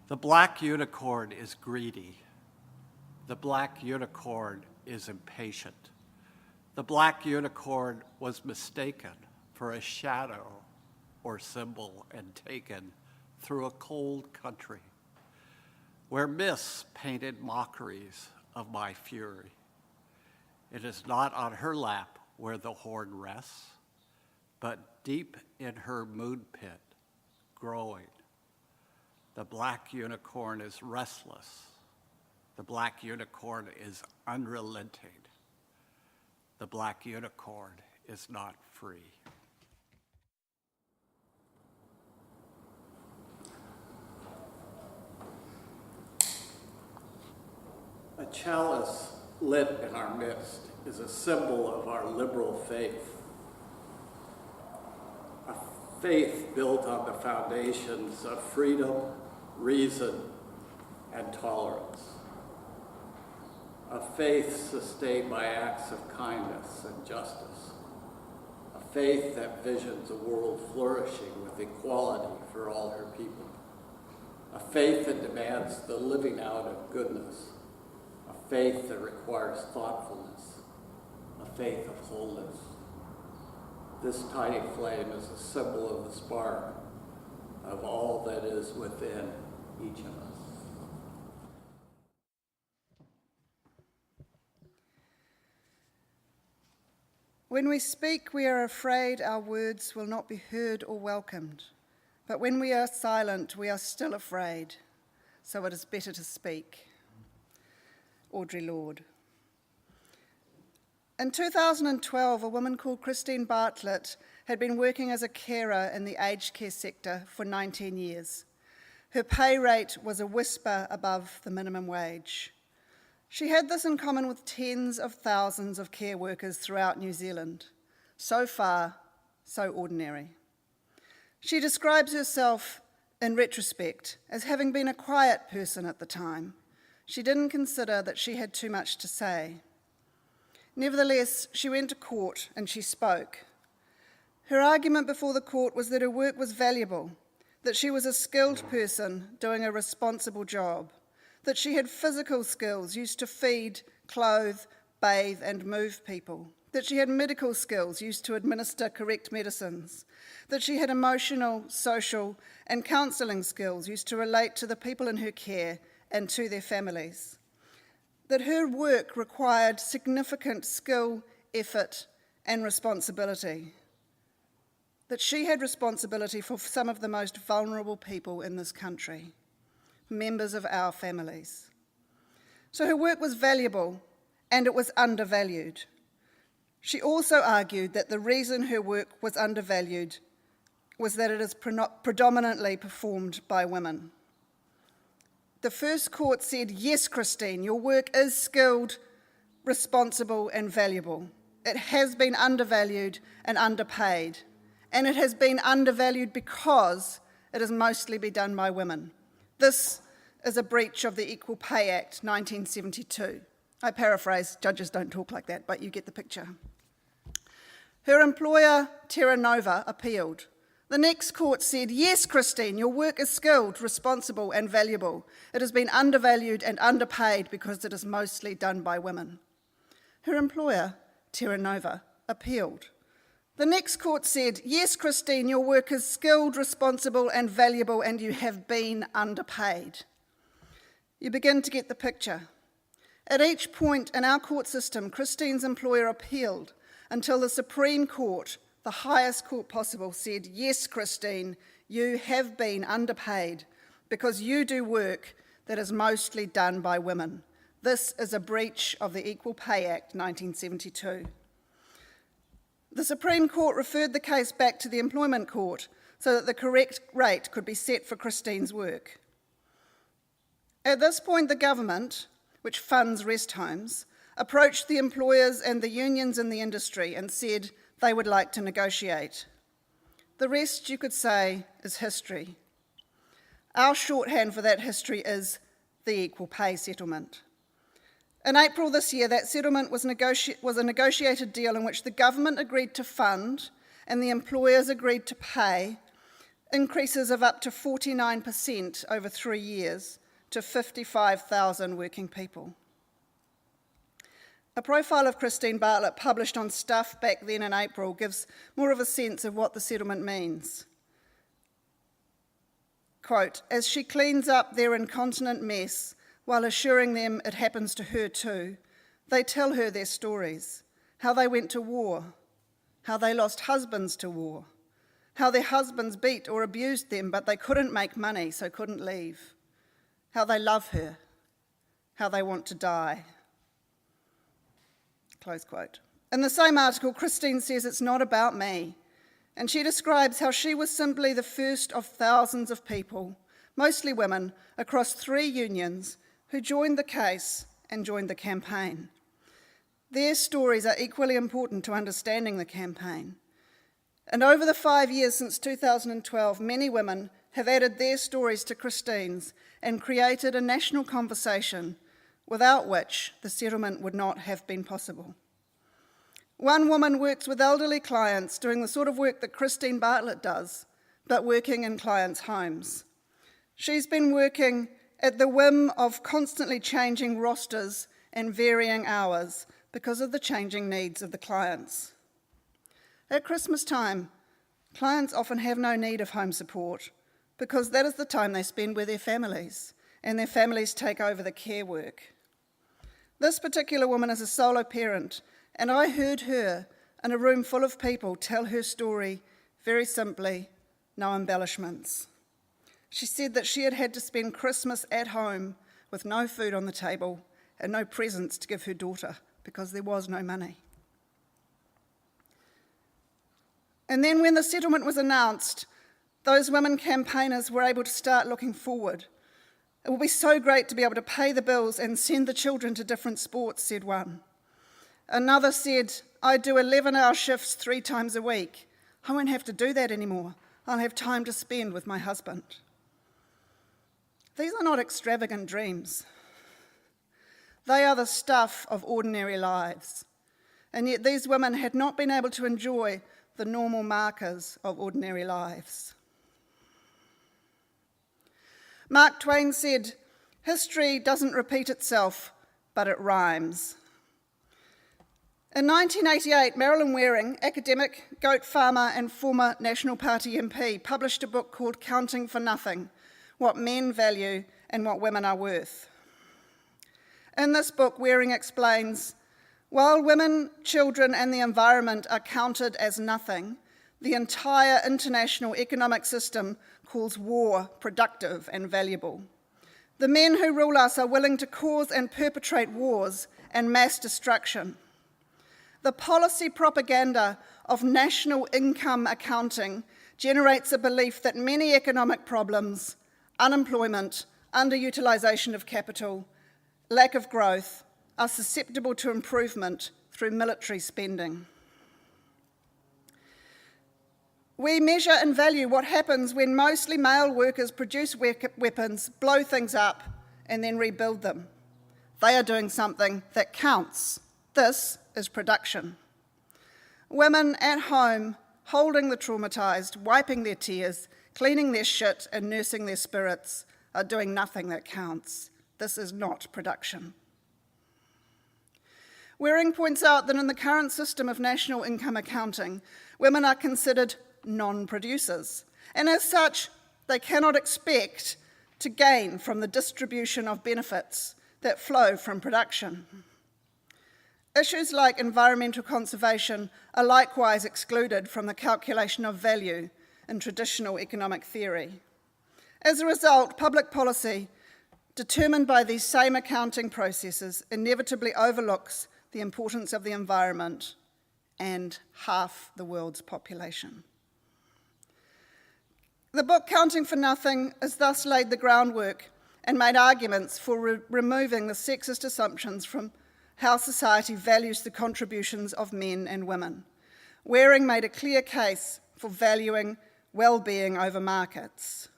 The black unicorn is greedy. The black unicorn is impatient. The black unicorn was mistaken for a shadow or symbol and taken through a cold country where mists painted mockeries of my fury. It is not on her lap where the horn rests, but deep in her moon pit, growing. The black unicorn is restless. The black unicorn is unrelenting. The black unicorn is not free. A chalice lit in our midst is a symbol of our liberal faith. A faith built on the foundations of freedom, reason, and tolerance. A faith sustained by acts of kindness and justice. A faith that visions a world flourishing with equality for all her people. A faith that demands the living out of goodness. A faith that requires thoughtfulness. A faith of wholeness. This tiny flame is a symbol of the spark of all that is within each of us. When we speak, we are afraid our words will not be heard or welcomed. But when we are silent, we are still afraid. So it is better to speak. Audre Lorde. In 2012, a woman called Christine Bartlett had been working as a carer in the aged care sector for 19 years. Her pay rate was a whisper above the minimum wage. She had this in common with tens of thousands of care workers throughout New Zealand. So far, so ordinary. She describes herself, in retrospect, as having been a quiet person at the time. She didn't consider that she had too much to say. Nevertheless, she went to court and she spoke. Her argument before the court was that her work was valuable, that she was a skilled person doing a responsible job, that she had physical skills used to feed, clothe, bathe, and move people, that she had medical skills used to administer correct medicines, that she had emotional, social, and counselling skills used to relate to the people in her care and to their families, that her work required significant skill, effort, and responsibility, that she had responsibility for some of the most vulnerable people in this country, members of our families. So her work was valuable and it was undervalued. She also argued that the reason her work was undervalued was that it is predominantly performed by women. The first court said, yes, Christine, your work is skilled, responsible, and valuable. It has been undervalued and underpaid, and it has been undervalued because it has mostly been done by women. This is a breach of the Equal Pay Act 1972. I paraphrase, judges don't talk like that, but you get the picture. Her employer, Terra Nova, appealed. The next court said, yes, Christine, your work is skilled, responsible, and valuable. It has been undervalued and underpaid because it is mostly done by women. Her employer, Terra Nova, appealed. The next court said, yes, Christine, your work is skilled, responsible, and valuable, and you have been underpaid. You begin to get the picture. At each point in our court system, Christine's employer appealed until the Supreme Court, the highest court possible, said, yes, Christine, you have been underpaid because you do work that is mostly done by women. This is a breach of the Equal Pay Act 1972. The Supreme Court referred the case back to the Employment Court so that the correct rate could be set for Christine's work. At this point, the government, which funds rest homes, approached the employers and the unions in the industry and said they would like to negotiate. The rest, you could say, is history. Our shorthand for that history is the Equal Pay Settlement. In April this year, that settlement was a negotiated deal in which the government agreed to fund and the employers agreed to pay increases of up to 49% over 3 years to 55,000 working people. A profile of Christine Bartlett published on Stuff back then in April gives more of a sense of what the settlement means. Quote, "As she cleans up their incontinent mess while assuring them it happens to her too, they tell her their stories, how they went to war, how they lost husbands to war, how their husbands beat or abused them but they couldn't make money so couldn't leave, how they love her, how they want to die." Close quote. In the same article, Christine says it's not about me, and she describes how she was simply the first of thousands of people, mostly women, across 3 unions who joined the case and joined the campaign. Their stories are equally important to understanding the campaign. And over the 5 years since 2012, many women have added their stories to Christine's and created a national conversation without which the settlement would not have been possible. One woman works with elderly clients doing the sort of work that Christine Bartlett does, but working in clients' homes. She's been working at the whim of constantly changing rosters and varying hours because of the changing needs of the clients. At Christmas time, clients often have no need of home support because that is the time they spend with their families, and their families take over the care work. This particular woman is a solo parent, and I heard her in a room full of people tell her story very simply, no embellishments. She said that she had had to spend Christmas at home with no food on the table and no presents to give her daughter because there was no money. And then when the settlement was announced, those women campaigners were able to start looking forward. "It will be so great to be able to pay the bills and send the children to different sports," said one. Another said, "I do 11-hour shifts 3 times a week. I won't have to do that anymore. I'll have time to spend with my husband." These are not extravagant dreams. They are the stuff of ordinary lives. And yet these women had not been able to enjoy the normal markers of ordinary lives. Mark Twain said, "History doesn't repeat itself, but it rhymes." In 1988, Marilyn Waring, academic, goat farmer and former National Party MP, published a book called Counting for Nothing, What Men Value and What Women Are Worth. In this book, Waring explains, while women, children and the environment are counted as nothing, the entire international economic system calls war productive and valuable. The men who rule us are willing to cause and perpetrate wars and mass destruction. The policy propaganda of national income accounting generates a belief that many economic problems, unemployment, underutilisation of capital, lack of growth, are susceptible to improvement through military spending. We measure and value what happens when mostly male workers produce weapons, blow things up, and then rebuild them. They are doing something that counts. This is production. Women at home, holding the traumatised, wiping their tears, cleaning their shit and nursing their spirits, are doing nothing that counts. This is not production. Waring points out that in the current system of national income accounting, women are considered non-producers, and as such, they cannot expect to gain from the distribution of benefits that flow from production. Issues like environmental conservation are likewise excluded from the calculation of value in traditional economic theory. As a result, public policy, determined by these same accounting processes, inevitably overlooks the importance of the environment and half the world's population. The book Counting for Nothing has thus laid the groundwork and made arguments for removing the sexist assumptions from how society values the contributions of men and women. Waring made a clear case for valuing well-being over markets.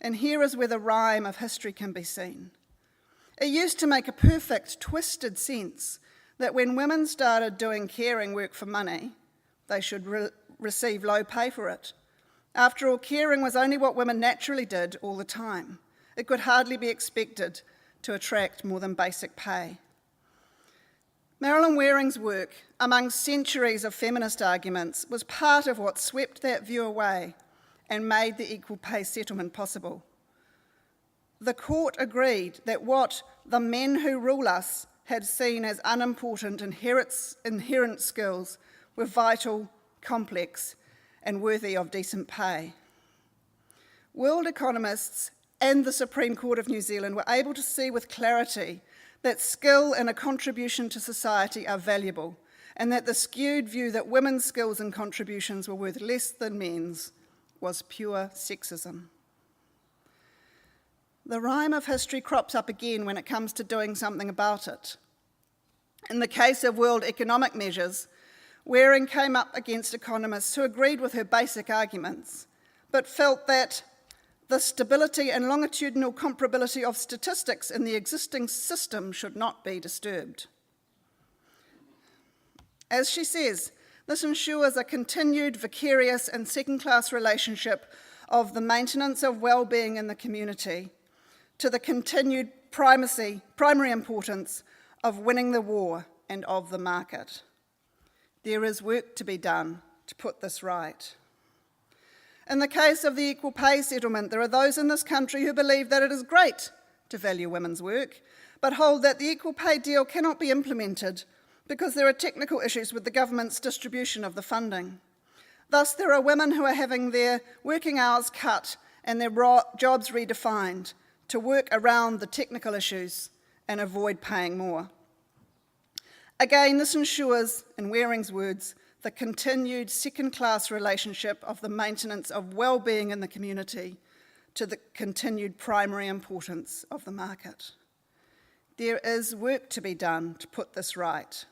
And here is where the rhyme of history can be seen. It used to make a perfect, twisted sense that when women started doing caring work for money, they should receive low pay for it. After all, caring was only what women naturally did all the time. It could hardly be expected to attract more than basic pay. Marilyn Waring's work, among centuries of feminist arguments, was part of what swept that view away and made the equal pay settlement possible. The court agreed that what the men who rule us had seen as unimportant inherent skills were vital, complex, and worthy of decent pay. World economists and the Supreme Court of New Zealand were able to see with clarity that skill and a contribution to society are valuable, and that the skewed view that women's skills and contributions were worth less than men's was pure sexism. The rhyme of history crops up again when it comes to doing something about it. In the case of world economic measures, Waring came up against economists who agreed with her basic arguments, but felt that the stability and longitudinal comparability of statistics in the existing system should not be disturbed. As she says, this ensures a continued vicarious and second-class relationship of the maintenance of well-being in the community to the continued primary importance of winning the war and of the market. There is work to be done to put this right. In the case of the equal pay settlement, there are those in this country who believe that it is great to value women's work, but hold that the equal pay deal cannot be implemented because there are technical issues with the government's distribution of the funding. Thus, there are women who are having their working hours cut and their jobs redefined to work around the technical issues and avoid paying more. Again, this ensures, in Waring's words, the continued second-class relationship of the maintenance of well-being in the community to the continued primary importance of the market. There is work to be done to put this right.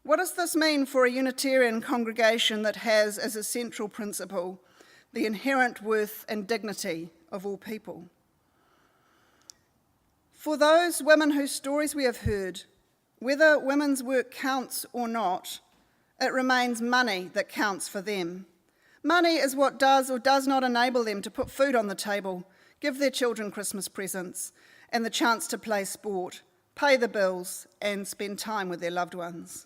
What does this mean for a Unitarian congregation that has as a central principle the inherent worth and dignity of all people? For those women whose stories we have heard, whether women's work counts or not, it remains money that counts for them. Money is what does or does not enable them to put food on the table, give their children Christmas presents and the chance to play sport, pay the bills, and spend time with their loved ones.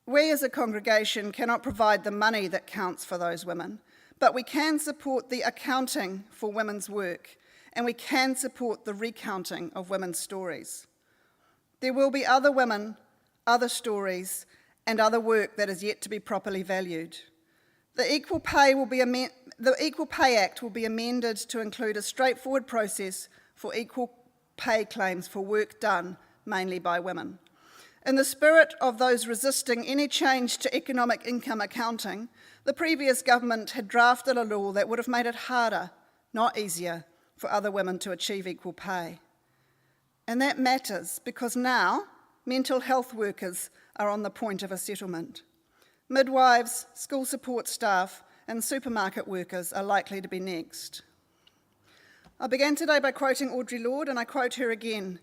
We as a congregation cannot provide the money that counts for those women, but we can support the accounting for women's work, and we can support the recounting of women's stories. There will be other women, other stories, and other work that is yet to be properly valued. The Equal Pay Act will be amended to include a straightforward process for equal pay claims for work done mainly by women. In the spirit of those resisting any change to economic income accounting, the previous government had drafted a law that would have made it harder, not easier, for other women to achieve equal pay. And that matters because now mental health workers are on the point of a settlement. Midwives, school support staff, and supermarket workers are likely to be next. I began today by quoting Audre Lorde, and I quote her again.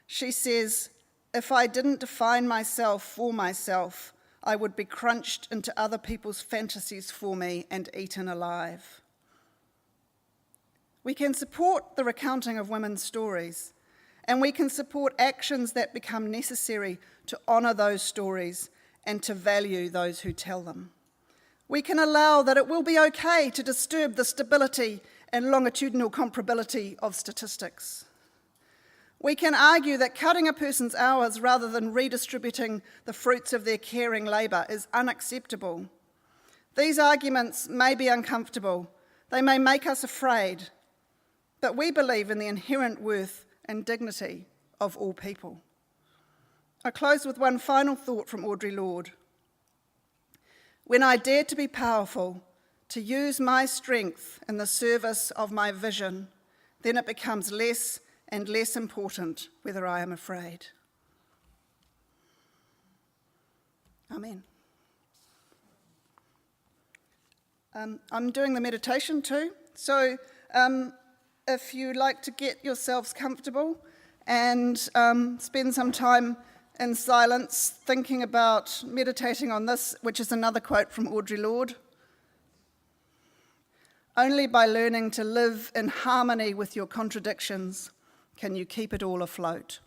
She says, "If I didn't define myself for myself, I would be crunched into other people's fantasies for me and eaten alive." We can support the recounting of women's stories, and we can support actions that become necessary to honour those stories and to value those who tell them. We can allow that it will be okay to disturb the stability and longitudinal comparability of statistics. We can argue that cutting a person's hours rather than redistributing the fruits of their caring labour is unacceptable. These arguments may be uncomfortable, they may make us afraid, but we believe in the inherent worth and dignity of all people. I close with one final thought from Audre Lorde. When I dare to be powerful, to use my strength in the service of my vision, then it becomes less and less important whether I am afraid. Amen. I'm doing the meditation too, so if you'd like to get yourselves comfortable and spend some time in silence thinking about meditating on this, which is another quote from Audre Lorde, Only by learning to live in harmony with your contradictions can you keep it all afloat.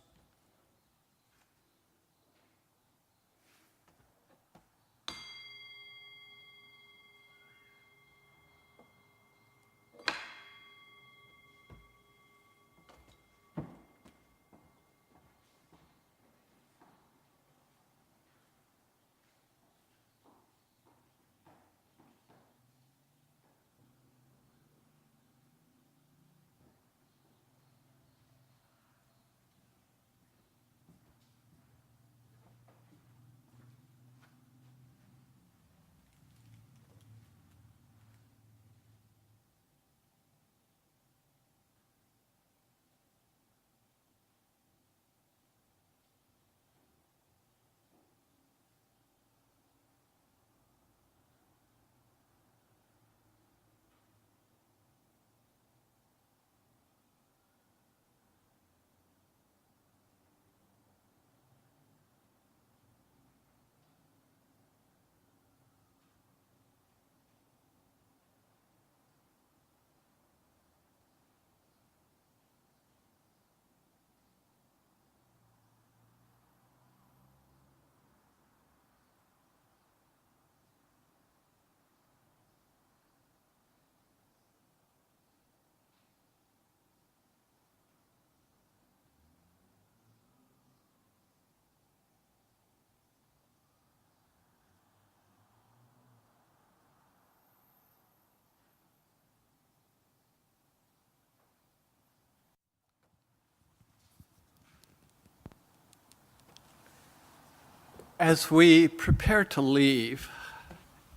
As we prepare to leave,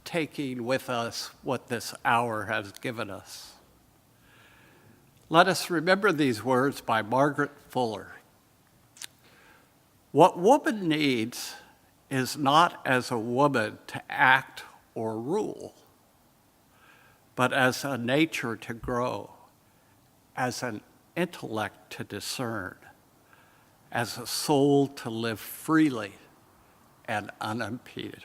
taking with us what this hour has given us, let us remember these words by Margaret Fuller. What woman needs is not as a woman to act or rule, but as a nature to grow, as an intellect to discern, as a soul to live freely and unimpeded.